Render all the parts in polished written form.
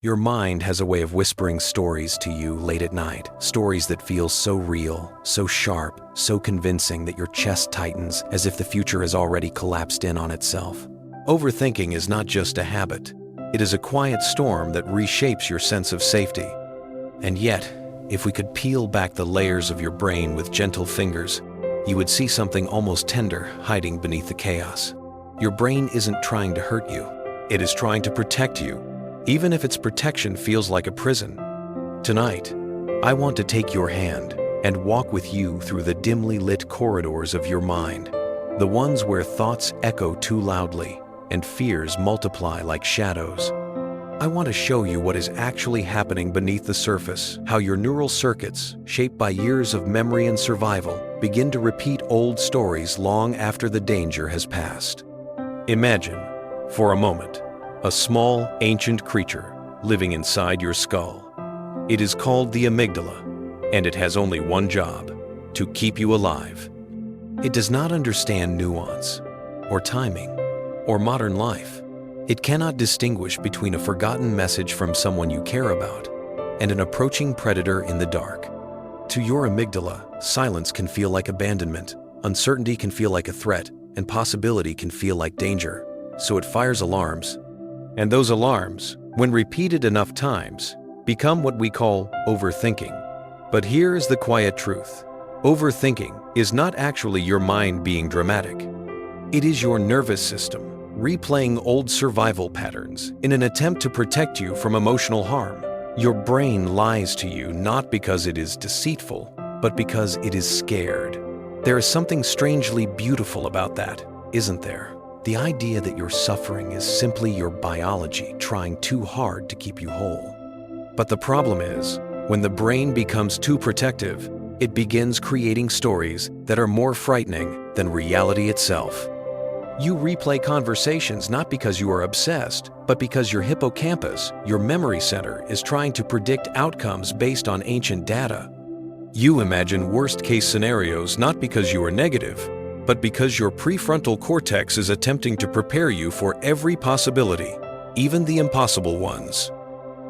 Your mind has a way of whispering stories to you late at night, stories that feel so real, so sharp, so convincing that your chest tightens as if the future has already collapsed in on itself. Overthinking is not just a habit. It is a quiet storm that reshapes your sense of safety. And yet, if we could peel back the layers of your brain with gentle fingers, you would see something almost tender hiding beneath the chaos. Your brain isn't trying to hurt you. It is trying to protect you, even if its protection feels like a prison. Tonight, I want to take your hand and walk with you through the dimly lit corridors of your mind, the ones where thoughts echo too loudly and fears multiply like shadows. I want to show you what is actually happening beneath the surface, how your neural circuits, shaped by years of memory and survival, begin to repeat old stories long after the danger has passed. Imagine, for a moment, a small, ancient creature living inside your skull. It is called the amygdala, and it has only one job: to keep you alive. It does not understand nuance, or timing, or modern life. It cannot distinguish between a forgotten message from someone you care about and an approaching predator in the dark. To your amygdala, silence can feel like abandonment, uncertainty can feel like a threat, and possibility can feel like danger. So it fires alarms. And those alarms, when repeated enough times, become what we call overthinking. But here is the quiet truth. Overthinking is not actually your mind being dramatic. It is your nervous system replaying old survival patterns in an attempt to protect you from emotional harm. Your brain lies to you not because it is deceitful, but because it is scared. There is something strangely beautiful about that, isn't there? The idea that your suffering is simply your biology trying too hard to keep you whole. But the problem is, when the brain becomes too protective, it begins creating stories that are more frightening than reality itself. You replay conversations not because you are obsessed, but because your hippocampus, your memory center, is trying to predict outcomes based on ancient data. You imagine worst-case scenarios not because you are negative, but because your prefrontal cortex is attempting to prepare you for every possibility, even the impossible ones.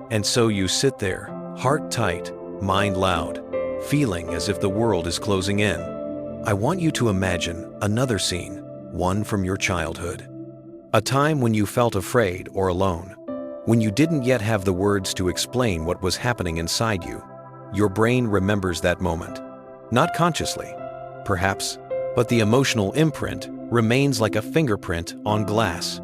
And so you sit there, heart tight, mind loud, feeling as if the world is closing in. I want you to imagine another scene, one from your childhood. A time when you felt afraid or alone, when you didn't yet have the words to explain what was happening inside you. Your brain remembers that moment, not consciously, perhaps, but the emotional imprint remains like a fingerprint on glass.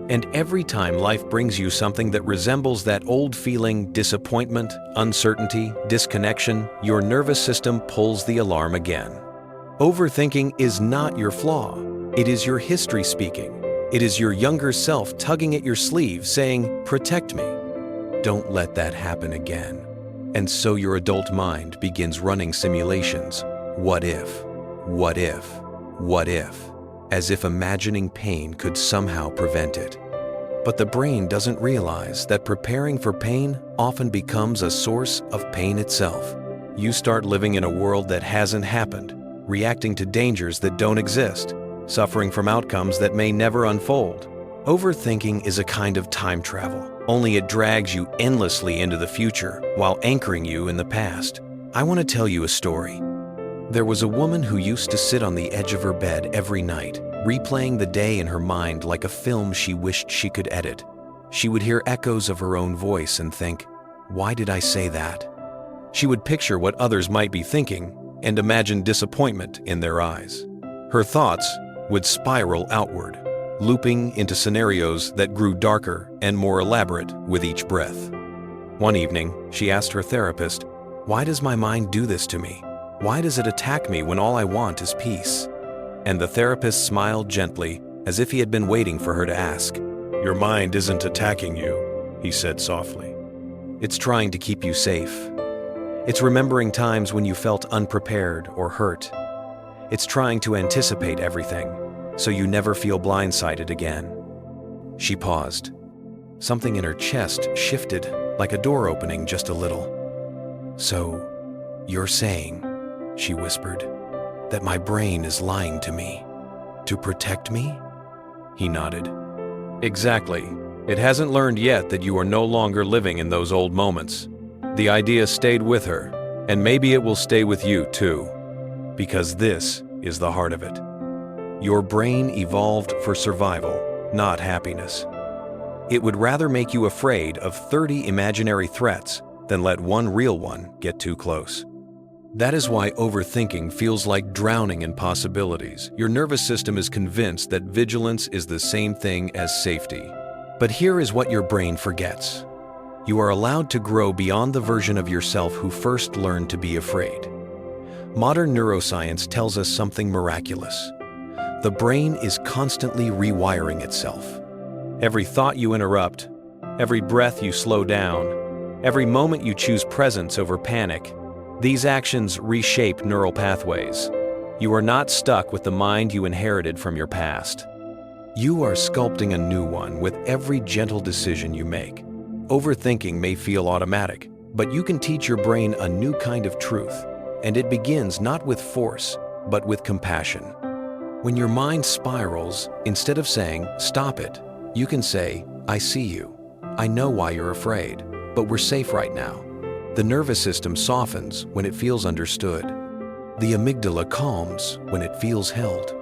And every time life brings you something that resembles that old feeling, disappointment, uncertainty, disconnection, your nervous system pulls the alarm again. Overthinking is not your flaw. It is your history speaking. It is your younger self tugging at your sleeve saying, "Protect me. Don't let that happen again." And so your adult mind begins running simulations. What if? What if? What if? As if imagining pain could somehow prevent it. But the brain doesn't realize that preparing for pain often becomes a source of pain itself. You start living in a world that hasn't happened, reacting to dangers that don't exist, suffering from outcomes that may never unfold. Overthinking is a kind of time travel, only it drags you endlessly into the future while anchoring you in the past. I want to tell you a story. There was a woman who used to sit on the edge of her bed every night, replaying the day in her mind like a film she wished she could edit. She would hear echoes of her own voice and think, "Why did I say that?" She would picture what others might be thinking and imagine disappointment in their eyes. Her thoughts would spiral outward, looping into scenarios that grew darker and more elaborate with each breath. One evening, she asked her therapist, "Why does my mind do this to me? Why does it attack me when all I want is peace?" And the therapist smiled gently, as if he had been waiting for her to ask. "Your mind isn't attacking you," he said softly. "It's trying to keep you safe. It's remembering times when you felt unprepared or hurt. It's trying to anticipate everything, so you never feel blindsided again." She paused. Something in her chest shifted, like a door opening just a little. "So, you're saying," she whispered, "that my brain is lying to me, to protect me?" He nodded. "Exactly. It hasn't learned yet that you are no longer living in those old moments. The idea stayed with her, and maybe it will stay with you too, because this is the heart of it. Your brain evolved for survival, not happiness. It would rather make you afraid of 30 imaginary threats than let one real one get too close. That is why overthinking feels like drowning in possibilities. Your nervous system is convinced that vigilance is the same thing as safety. But here is what your brain forgets. You are allowed to grow beyond the version of yourself who first learned to be afraid. Modern neuroscience tells us something miraculous. The brain is constantly rewiring itself. Every thought you interrupt, every breath you slow down, every moment you choose presence over panic, these actions reshape neural pathways. You are not stuck with the mind you inherited from your past. You are sculpting a new one with every gentle decision you make. Overthinking may feel automatic, but you can teach your brain a new kind of truth, and it begins not with force, but with compassion. When your mind spirals, instead of saying, "Stop it," you can say, "I see you. I know why you're afraid, but we're safe right now." The nervous system softens when it feels understood. The amygdala calms when it feels held.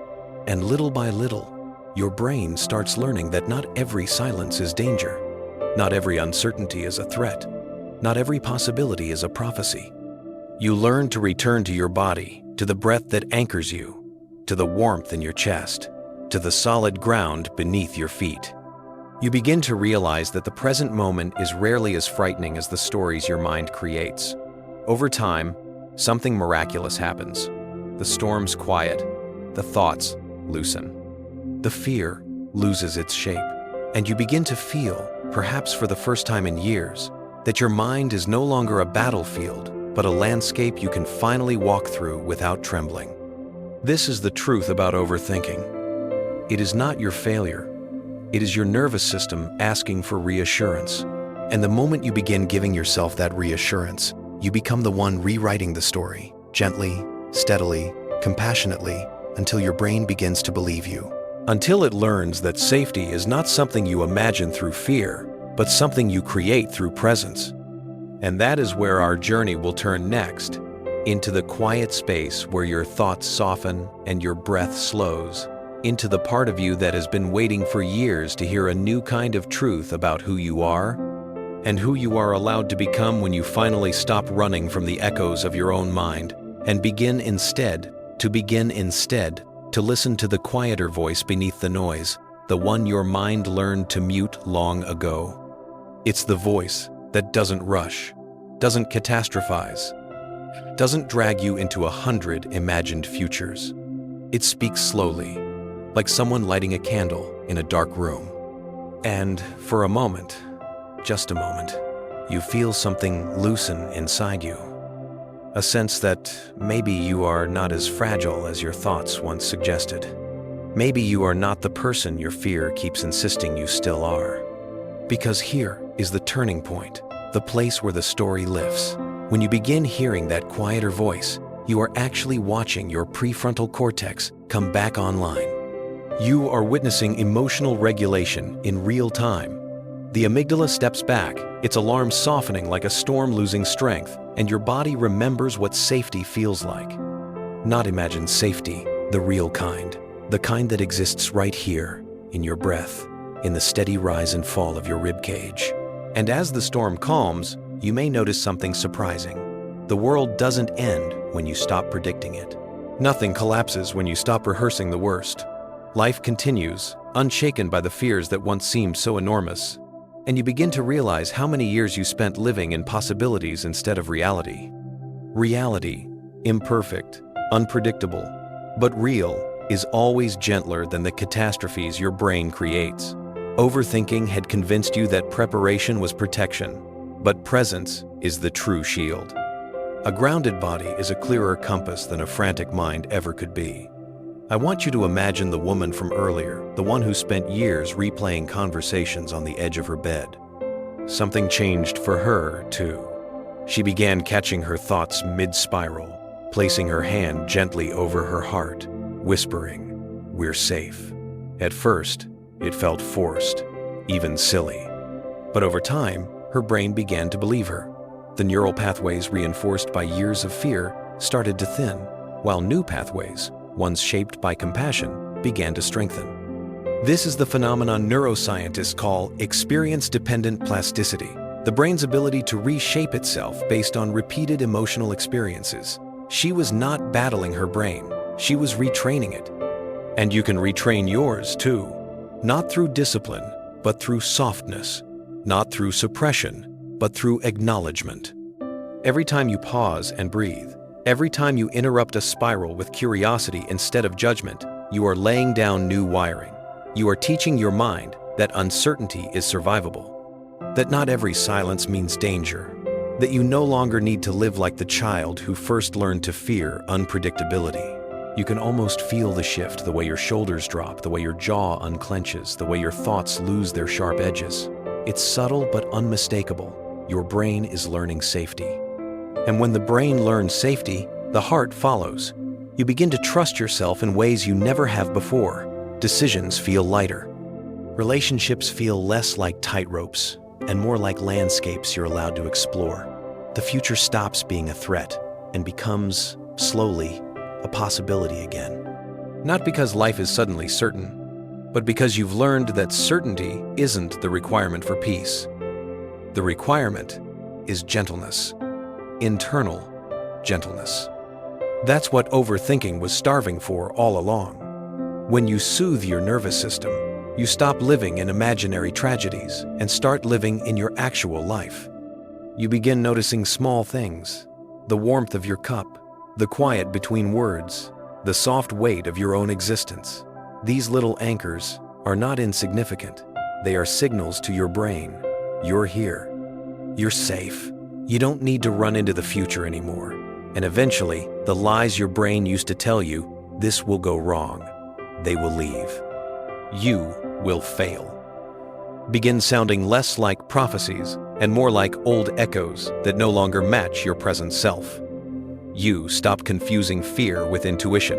And little by little, your brain starts learning that not every silence is danger. Not every uncertainty is a threat. Not every possibility is a prophecy. You learn to return to your body, to the breath that anchors you, to the warmth in your chest, to the solid ground beneath your feet. You begin to realize that the present moment is rarely as frightening as the stories your mind creates. Over time, something miraculous happens. The storms quiet, the thoughts loosen. The fear loses its shape, and you begin to feel, perhaps for the first time in years, that your mind is no longer a battlefield, but a landscape you can finally walk through without trembling. This is the truth about overthinking. It is not your failure. It is your nervous system asking for reassurance. And the moment you begin giving yourself that reassurance, you become the one rewriting the story, gently, steadily, compassionately, until your brain begins to believe you. Until it learns that safety is not something you imagine through fear, but something you create through presence. And that is where our journey will turn next, into the quiet space where your thoughts soften and your breath slows, into the part of you that has been waiting for years to hear a new kind of truth about who you are and who you are allowed to become when you finally stop running from the echoes of your own mind and begin instead to listen to the quieter voice beneath the noise, the one your mind learned to mute long ago. It's the voice that doesn't rush, doesn't catastrophize, doesn't drag you into 100 imagined futures. It speaks slowly, like someone lighting a candle in a dark room. And for a moment, just a moment, you feel something loosen inside you. A sense that maybe you are not as fragile as your thoughts once suggested. Maybe you are not the person your fear keeps insisting you still are. Because here is the turning point, the place where the story lifts. When you begin hearing that quieter voice, you are actually watching your prefrontal cortex come back online. You are witnessing emotional regulation in real time. The amygdala steps back, its alarm softening like a storm losing strength, and your body remembers what safety feels like. Not imagined safety, the real kind. The kind that exists right here, in your breath, in the steady rise and fall of your ribcage. And as the storm calms, you may notice something surprising. The world doesn't end when you stop predicting it. Nothing collapses when you stop rehearsing the worst. Life continues, unshaken by the fears that once seemed so enormous. And you begin to realize how many years you spent living in possibilities instead of reality. Reality, imperfect, unpredictable, but real, is always gentler than the catastrophes your brain creates. Overthinking had convinced you that preparation was protection, but presence is the true shield. A grounded body is a clearer compass than a frantic mind ever could be. I want you to imagine the woman from earlier, the one who spent years replaying conversations on the edge of her bed. Something changed for her, too. She began catching her thoughts mid-spiral, placing her hand gently over her heart, whispering, "We're safe." At first, it felt forced, even silly. But over time, her brain began to believe her. The neural pathways reinforced by years of fear started to thin, while new pathways, ones shaped by compassion, began to strengthen. This is the phenomenon neuroscientists call experience-dependent plasticity, the brain's ability to reshape itself based on repeated emotional experiences. She was not battling her brain, she was retraining it. And you can retrain yours too, not through discipline, but through softness, not through suppression, but through acknowledgement. Every time you pause and breathe, every time you interrupt a spiral with curiosity instead of judgment, you are laying down new wiring. You are teaching your mind that uncertainty is survivable, that not every silence means danger, that you no longer need to live like the child who first learned to fear unpredictability. You can almost feel the shift, the way your shoulders drop, the way your jaw unclenches, the way your thoughts lose their sharp edges. It's subtle but unmistakable. Your brain is learning safety. And when the brain learns safety, the heart follows. You begin to trust yourself in ways you never have before. Decisions feel lighter. Relationships feel less like tightropes and more like landscapes you're allowed to explore. The future stops being a threat and becomes, slowly, a possibility again. Not because life is suddenly certain, but because you've learned that certainty isn't the requirement for peace. The requirement is gentleness, internal gentleness. That's what overthinking was starving for all along. When you soothe your nervous system, you stop living in imaginary tragedies and start living in your actual life. You begin noticing small things, the warmth of your cup, the quiet between words, the soft weight of your own existence. These little anchors are not insignificant. They are signals to your brain. You're here. You're safe. You don't need to run into the future anymore. And eventually, the lies your brain used to tell you, this will go wrong, they will leave. You will fail. Begin sounding less like prophecies and more like old echoes that no longer match your present self. You stop confusing fear with intuition.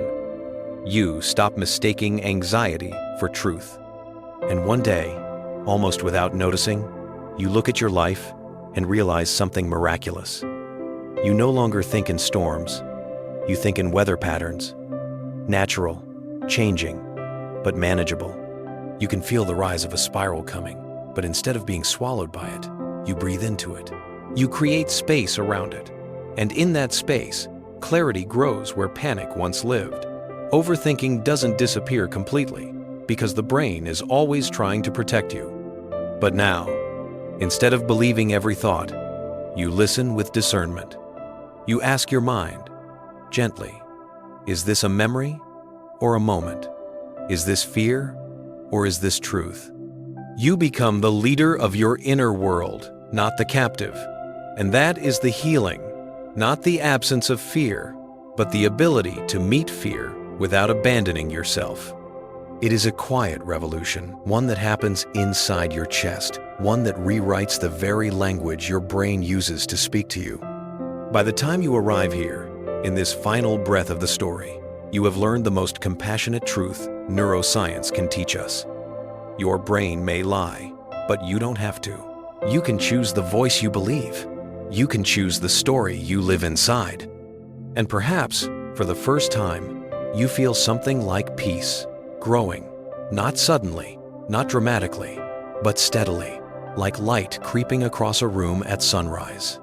You stop mistaking anxiety for truth. And one day, almost without noticing, you look at your life and realize something miraculous. You no longer think in storms. You think in weather patterns. Natural, changing, but manageable. You can feel the rise of a spiral coming, but instead of being swallowed by it, you breathe into it. You create space around it. And in that space, clarity grows where panic once lived. Overthinking doesn't disappear completely, because the brain is always trying to protect you. But now, instead of believing every thought, you listen with discernment. You ask your mind, gently, is this a memory or a moment? Is this fear or is this truth? You become the leader of your inner world, not the captive. And that is the healing, not the absence of fear, but the ability to meet fear without abandoning yourself. It is a quiet revolution, one that happens inside your chest, one that rewrites the very language your brain uses to speak to you. By the time you arrive here, in this final breath of the story, you have learned the most compassionate truth neuroscience can teach us. Your brain may lie, but you don't have to. You can choose the voice you believe. You can choose the story you live inside. And perhaps, for the first time, you feel something like peace, growing, not suddenly, not dramatically, but steadily, like light creeping across a room at sunrise.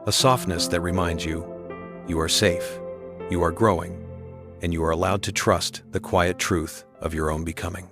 A softness that reminds you, you are safe, you are growing, and you are allowed to trust the quiet truth of your own becoming.